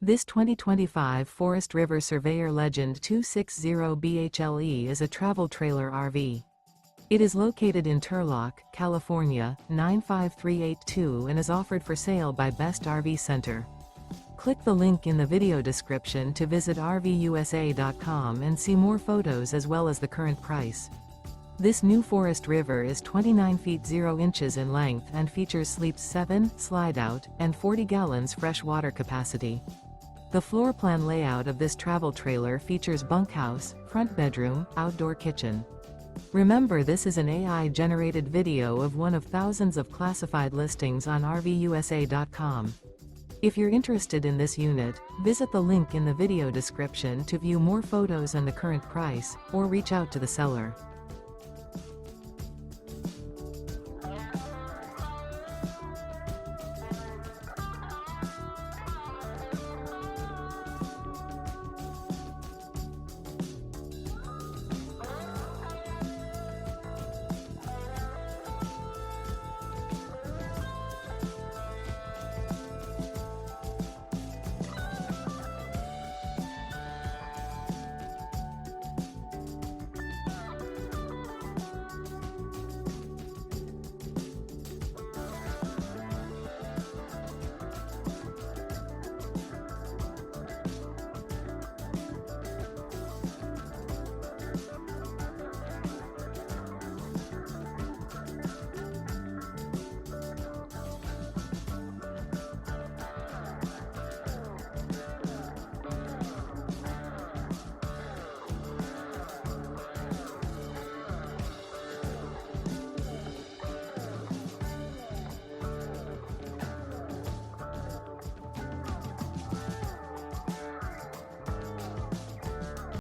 This 2025 Forest River Surveyor Legend 260 BHLE is a travel trailer RV. It is located in Turlock, California, 95382 and is offered for sale by Best RV Center. Click the link in the video description to visit RVUSA.com and see more photos as well as the current price. This new Forest River is 29 feet 0 inches in length and features sleeps 7, Slideout, and 40 gallons fresh water capacity. The floor plan layout of this travel trailer features bunkhouse, front bedroom, outdoor kitchen. Remember, this is an AI-generated video of one of thousands of classified listings on RVUSA.com. If you're interested in this unit, visit the link in the video description to view more photos and the current price, or reach out to the seller.